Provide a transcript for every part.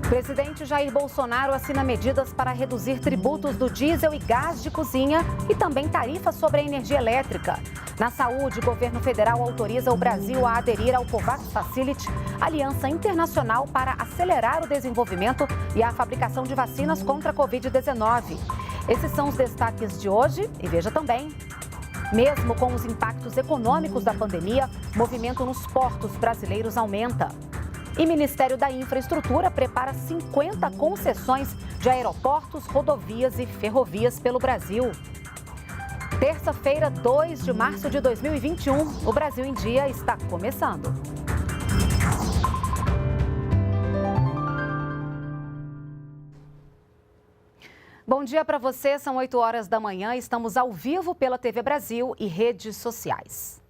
O presidente Jair Bolsonaro assina medidas para reduzir tributos do diesel e gás de cozinha e também tarifas sobre a energia elétrica. Na saúde, o governo federal autoriza o Brasil a aderir ao COVAX Facility, aliança internacional para acelerar o desenvolvimento e a fabricação de vacinas contra a Covid-19. Esses são os destaques de hoje e veja também. Mesmo com os impactos econômicos da pandemia, movimento nos portos brasileiros aumenta. E o Ministério da Infraestrutura prepara 50 concessões de aeroportos, rodovias e ferrovias pelo Brasil. Terça-feira, 2 de março de 2021, o Brasil em Dia está começando. Bom dia para você, são 8 horas da manhã, estamos ao vivo pela TV Brasil e redes sociais.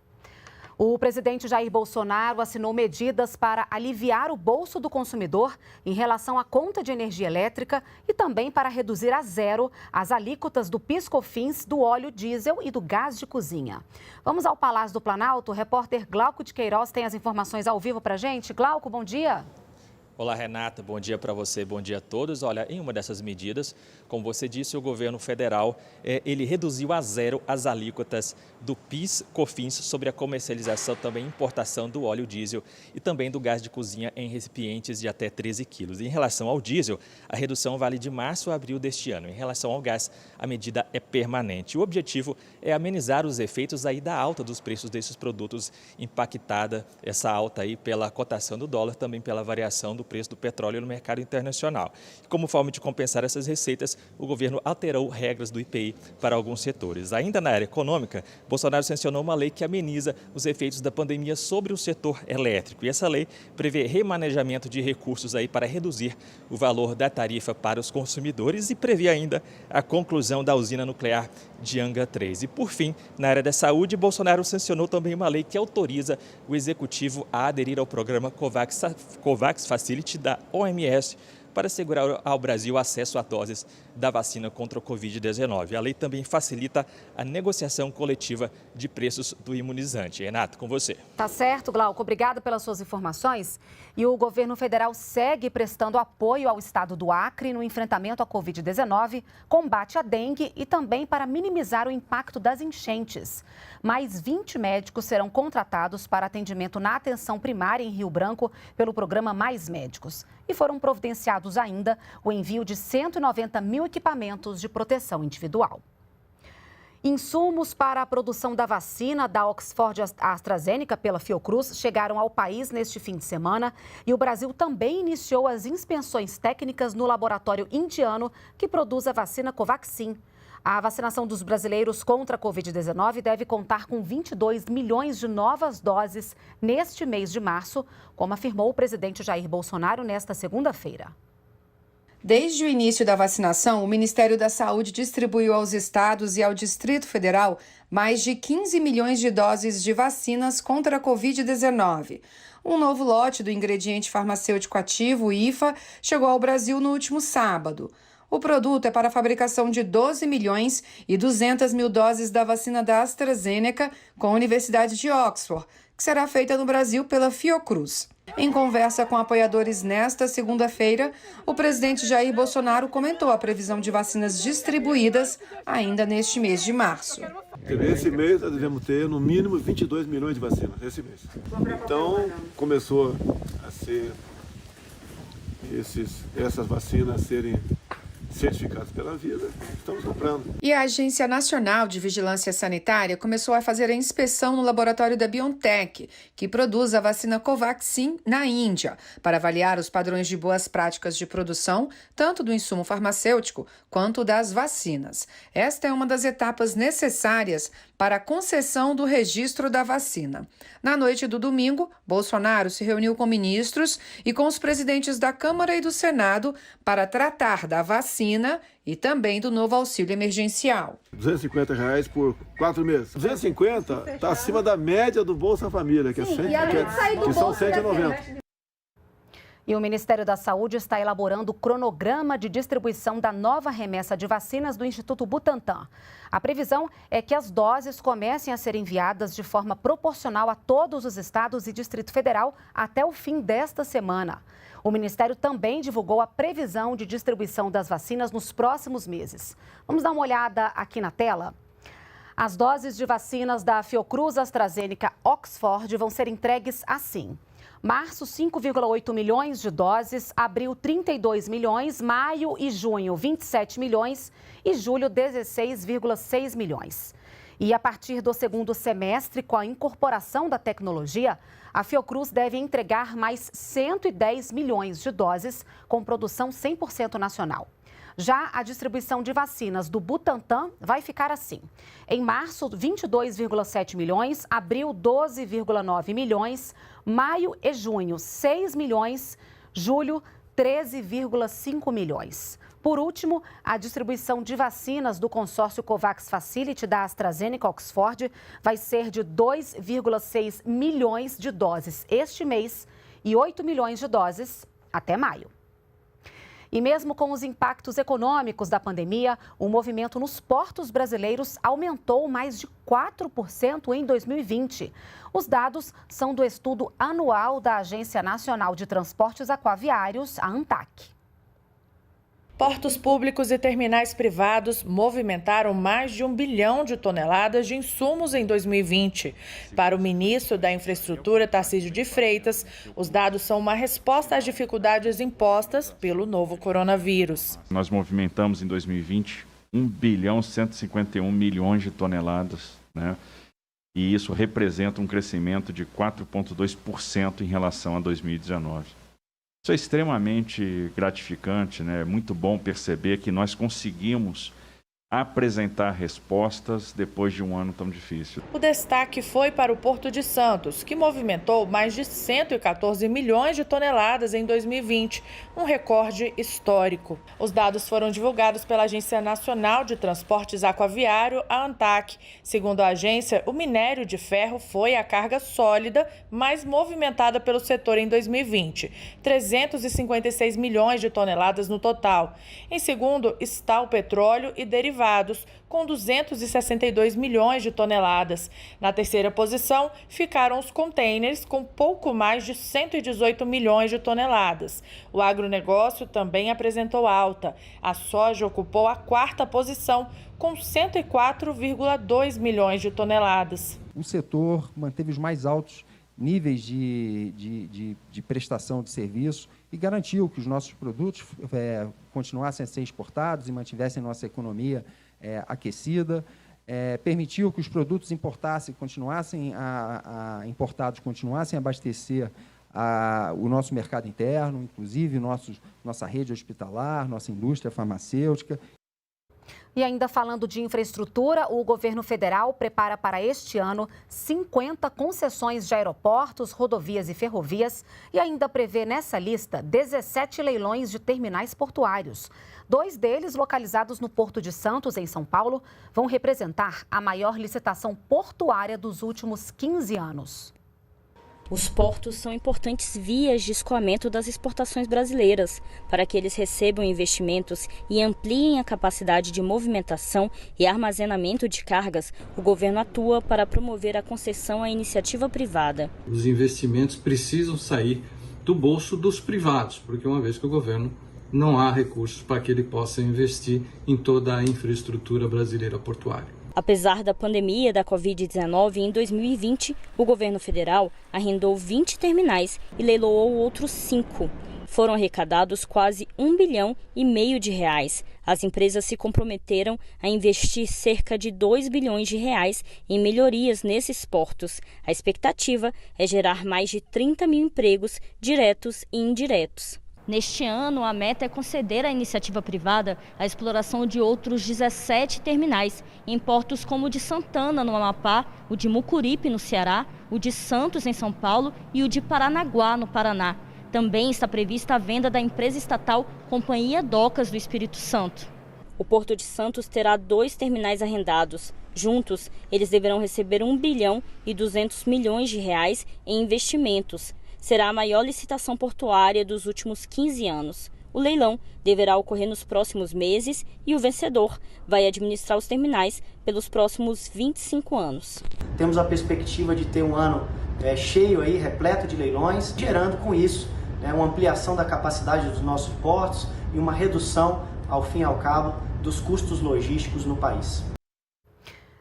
O presidente Jair Bolsonaro assinou medidas para aliviar o bolso do consumidor em relação à conta de energia elétrica e também para reduzir a zero as alíquotas do PIS/COFINS, do óleo diesel e do gás de cozinha. Vamos ao Palácio do Planalto, o repórter Glauco de Queiroz tem as informações ao vivo para a gente. Glauco, bom dia. Olá, Renata. Bom dia para você, bom dia a todos. Olha, em uma dessas medidas, como você disse, o governo federal, ele reduziu a zero as alíquotas do PIS/COFINS sobre a comercialização, também importação do óleo diesel e também do gás de cozinha em recipientes de até 13 quilos. Em relação ao diesel, a redução vale de março a abril deste ano. Em relação ao gás, a medida é permanente. O objetivo é amenizar os efeitos aí da alta dos preços desses produtos, impactada essa alta aí pela cotação do dólar, também pela variação do preço do petróleo no mercado internacional. Como forma de compensar essas receitas, o governo alterou regras do IPI para alguns setores. Ainda na área econômica, Bolsonaro sancionou uma lei que ameniza os efeitos da pandemia sobre o setor elétrico. E essa lei prevê remanejamento de recursos aí para reduzir o valor da tarifa para os consumidores e prevê ainda a conclusão da usina nuclear de Angra 3. E por fim, na área da saúde, Bolsonaro sancionou também uma lei que autoriza o executivo a aderir ao programa COVAX Facility da OMS para assegurar ao Brasil acesso a doses da vacina contra o Covid-19. A lei também facilita a negociação coletiva de preços do imunizante. Renato, com você. Tá certo, Glauco. Obrigada pelas suas informações. E o governo federal segue prestando apoio ao estado do Acre no enfrentamento à Covid-19, combate à dengue e também para minimizar o impacto das enchentes. Mais 20 médicos serão contratados para atendimento na atenção primária em Rio Branco pelo programa Mais Médicos. E foram providenciados ainda o envio de 190 mil equipamentos de proteção individual. Insumos para a produção da vacina da Oxford AstraZeneca pela Fiocruz chegaram ao país neste fim de semana e o Brasil também iniciou as inspeções técnicas no laboratório indiano que produz a vacina Covaxin. A vacinação dos brasileiros contra a Covid-19 deve contar com 22 milhões de novas doses neste mês de março, como afirmou o presidente Jair Bolsonaro nesta segunda-feira. Desde o início da vacinação, o Ministério da Saúde distribuiu aos estados e ao Distrito Federal mais de 15 milhões de doses de vacinas contra a Covid-19. Um novo lote do ingrediente farmacêutico ativo, IFA, chegou ao Brasil no último sábado. O produto é para a fabricação de 12 milhões e 200 mil doses da vacina da AstraZeneca com a Universidade de Oxford, que será feita no Brasil pela Fiocruz. Em conversa com apoiadores nesta segunda-feira, o presidente Jair Bolsonaro comentou a previsão de vacinas distribuídas ainda neste mês de março. Esse mês nós devemos ter no mínimo 22 milhões de vacinas, esse mês. Então começou a ser essas vacinas serem certificados pela vida, estamos comprando. E a Agência Nacional de Vigilância Sanitária começou a fazer a inspeção no laboratório da BioNTech, que produz a vacina Covaxin na Índia, para avaliar os padrões de boas práticas de produção, tanto do insumo farmacêutico quanto das vacinas. Esta é uma das etapas necessárias para a concessão do registro da vacina. Na noite do domingo, Bolsonaro se reuniu com ministros e com os presidentes da Câmara e do Senado para tratar da vacina e também do novo auxílio emergencial. R$250 por 4 meses. 250 está acima da média do Bolsa Família, que, são 190. E o Ministério da Saúde está elaborando o cronograma de distribuição da nova remessa de vacinas do Instituto Butantan. A previsão é que as doses comecem a ser enviadas de forma proporcional a todos os estados e Distrito Federal até o fim desta semana. O Ministério também divulgou a previsão de distribuição das vacinas nos próximos meses. Vamos dar uma olhada aqui na tela? As doses de vacinas da Fiocruz, AstraZeneca, Oxford vão ser entregues assim. Março, 5,8 milhões de doses, abril, 32 milhões, maio e junho, 27 milhões e julho, 16,6 milhões. E a partir do segundo semestre, com a incorporação da tecnologia, a Fiocruz deve entregar mais 110 milhões de doses com produção 100% nacional. Já a distribuição de vacinas do Butantan vai ficar assim. Em março, 22,7 milhões, abril, 12,9 milhões, maio e junho, 6 milhões, julho, 13,5 milhões. Por último, a distribuição de vacinas do consórcio COVAX Facility da AstraZeneca Oxford vai ser de 2,6 milhões de doses este mês e 8 milhões de doses até maio. E mesmo com os impactos econômicos da pandemia, o movimento nos portos brasileiros aumentou mais de 4% em 2020. Os dados são do estudo anual da Agência Nacional de Transportes Aquaviários, a ANTAQ. Portos públicos e terminais privados movimentaram mais de 1 bilhão de toneladas de insumos em 2020. Para o ministro da Infraestrutura, Tarcísio de Freitas, os dados são uma resposta às dificuldades impostas pelo novo coronavírus. Nós movimentamos em 2020 1 bilhão 151 milhões de toneladas, né? E isso representa um crescimento de 4,2% em relação a 2019. Isso é extremamente gratificante, né? É muito bom perceber que nós conseguimos apresentar respostas depois de um ano tão difícil. O destaque foi para o Porto de Santos, que movimentou mais de 114 milhões de toneladas em 2020, um recorde histórico. Os dados foram divulgados pela Agência Nacional de Transportes Aquaviário, a ANTAQ. Segundo a agência, o minério de ferro foi a carga sólida mais movimentada pelo setor em 2020, 356 milhões de toneladas no total. Em segundo está o petróleo e derivados, com 262 milhões de toneladas. Na terceira posição ficaram os contêineres, com pouco mais de 118 milhões de toneladas. O agronegócio também apresentou alta. A soja ocupou a quarta posição, com 104,2 milhões de toneladas. O setor manteve os mais altos níveis de prestação de serviço e garantiu que os nossos produtos continuassem a ser exportados e mantivessem nossa economia aquecida, permitiu que os produtos importados continuassem a abastecer o nosso mercado interno, inclusive nossa rede hospitalar, nossa indústria farmacêutica. E ainda falando de infraestrutura, o governo federal prepara para este ano 50 concessões de aeroportos, rodovias e ferrovias e ainda prevê nessa lista 17 leilões de terminais portuários. 2 deles, localizados no Porto de Santos, em São Paulo, vão representar a maior licitação portuária dos últimos 15 anos. Os portos são importantes vias de escoamento das exportações brasileiras. Para que eles recebam investimentos e ampliem a capacidade de movimentação e armazenamento de cargas, o governo atua para promover a concessão à iniciativa privada. Os investimentos precisam sair do bolso dos privados, porque uma vez que o governo não há recursos para que ele possa investir em toda a infraestrutura brasileira portuária. Apesar da pandemia da Covid-19, em 2020, o governo federal arrendou 20 terminais e leiloou outros 5. Foram arrecadados quase 1,5 bilhão de reais. As empresas se comprometeram a investir cerca de 2 bilhões de reais em melhorias nesses portos. A expectativa é gerar mais de 30 mil empregos diretos e indiretos. Neste ano, a meta é conceder à iniciativa privada a exploração de outros 17 terminais, em portos como o de Santana, no Amapá, o de Mucuripe, no Ceará, o de Santos, em São Paulo, e o de Paranaguá, no Paraná. Também está prevista a venda da empresa estatal Companhia Docas do Espírito Santo. O Porto de Santos terá 2 terminais arrendados. Juntos, eles deverão receber 1,2 bilhão de reais em investimentos. será a maior licitação portuária dos últimos 15 anos. O leilão deverá ocorrer nos próximos meses e o vencedor vai administrar os terminais pelos próximos 25 anos. Temos a perspectiva de ter um ano cheio, aí, repleto de leilões, gerando com isso uma ampliação da capacidade dos nossos portos e uma redução, ao fim e ao cabo, dos custos logísticos no país.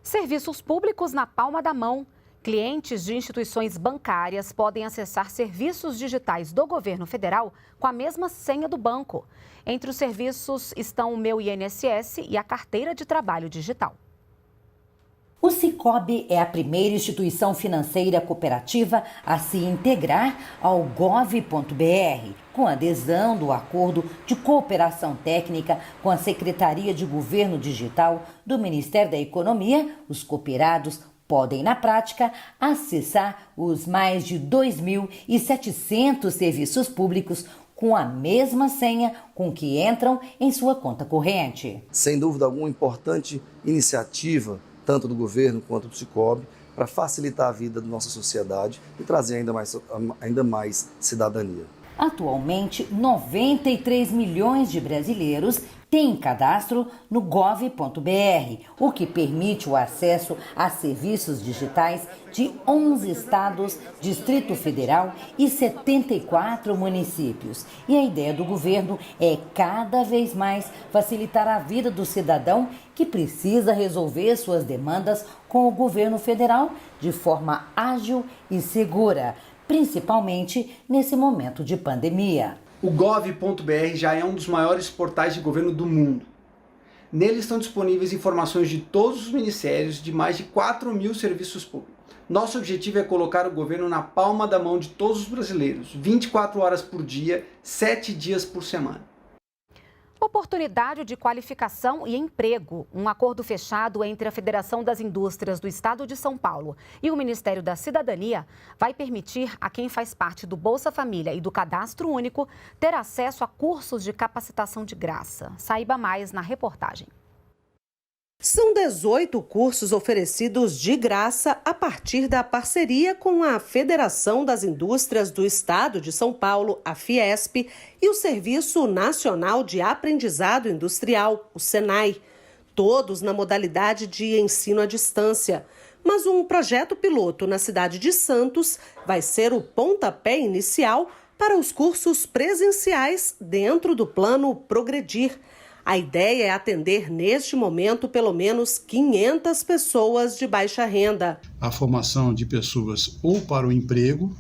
Serviços públicos na palma da mão. Clientes de instituições bancárias podem acessar serviços digitais do governo federal com a mesma senha do banco. Entre os serviços estão o Meu INSS e a Carteira de Trabalho Digital. O Sicoob é a primeira instituição financeira cooperativa a se integrar ao gov.br, com adesão do Acordo de Cooperação Técnica com a Secretaria de Governo Digital do Ministério da Economia. Os cooperados podem, na prática, acessar os mais de 2.700 serviços públicos com a mesma senha com que entram em sua conta corrente. Sem dúvida alguma, importante iniciativa, tanto do governo quanto do Sicoob, para facilitar a vida da nossa sociedade e trazer ainda mais cidadania. Atualmente, 93 milhões de brasileiros têm cadastro no gov.br, o que permite o acesso a serviços digitais de 11 estados, Distrito Federal e 74 municípios. E a ideia do governo é cada vez mais facilitar a vida do cidadão que precisa resolver suas demandas com o governo federal de forma ágil e segura, principalmente nesse momento de pandemia. O gov.br já é um dos maiores portais de governo do mundo. Nele estão disponíveis informações de todos os ministérios de mais de 4.000 serviços públicos. Nosso objetivo é colocar o governo na palma da mão de todos os brasileiros, 24 horas por dia, 7 dias por semana. Oportunidade de qualificação e emprego. Um acordo fechado entre a Federação das Indústrias do Estado de São Paulo e o Ministério da Cidadania vai permitir a quem faz parte do Bolsa Família e do Cadastro Único ter acesso a cursos de capacitação de graça. Saiba mais na reportagem. São 18 cursos oferecidos de graça a partir da parceria com a Federação das Indústrias do Estado de São Paulo, a Fiesp, e o Serviço Nacional de Aprendizado Industrial, o SENAI, todos na modalidade de ensino à distância. Mas um projeto piloto na cidade de Santos vai ser o pontapé inicial para os cursos presenciais dentro do plano Progredir. A ideia é atender, neste momento, pelo menos 500 pessoas de baixa renda. A formação de pessoas ou para o emprego,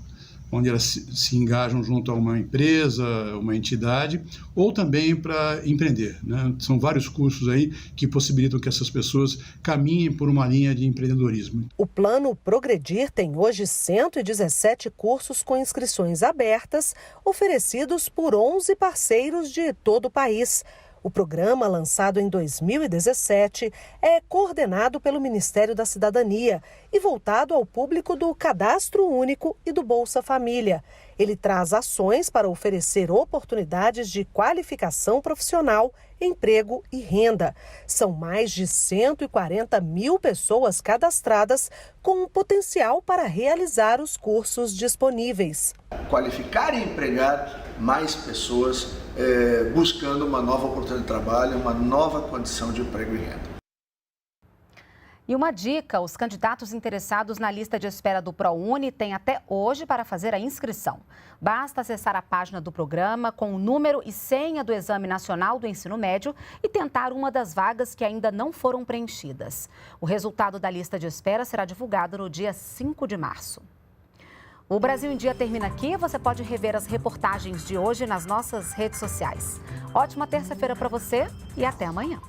onde elas se engajam junto a uma empresa, uma entidade, ou também para empreender, né? São vários cursos aí que possibilitam que essas pessoas caminhem por uma linha de empreendedorismo. O Plano Progredir tem hoje 117 cursos com inscrições abertas, oferecidos por 11 parceiros de todo o país. O programa, lançado em 2017, é coordenado pelo Ministério da Cidadania e voltado ao público do Cadastro Único e do Bolsa Família. Ele traz ações para oferecer oportunidades de qualificação profissional, emprego e renda. São mais de 140 mil pessoas cadastradas com um potencial para realizar os cursos disponíveis. Qualificar e empregar mais pessoas buscando uma nova oportunidade de trabalho, uma nova condição de emprego e renda. E uma dica, os candidatos interessados na lista de espera do ProUni têm até hoje para fazer a inscrição. Basta acessar a página do programa com o número e senha do Exame Nacional do Ensino Médio e tentar uma das vagas que ainda não foram preenchidas. O resultado da lista de espera será divulgado no dia 5 de março. O Brasil em Dia termina aqui. Você pode rever as reportagens de hoje nas nossas redes sociais. Ótima terça-feira para você e até amanhã.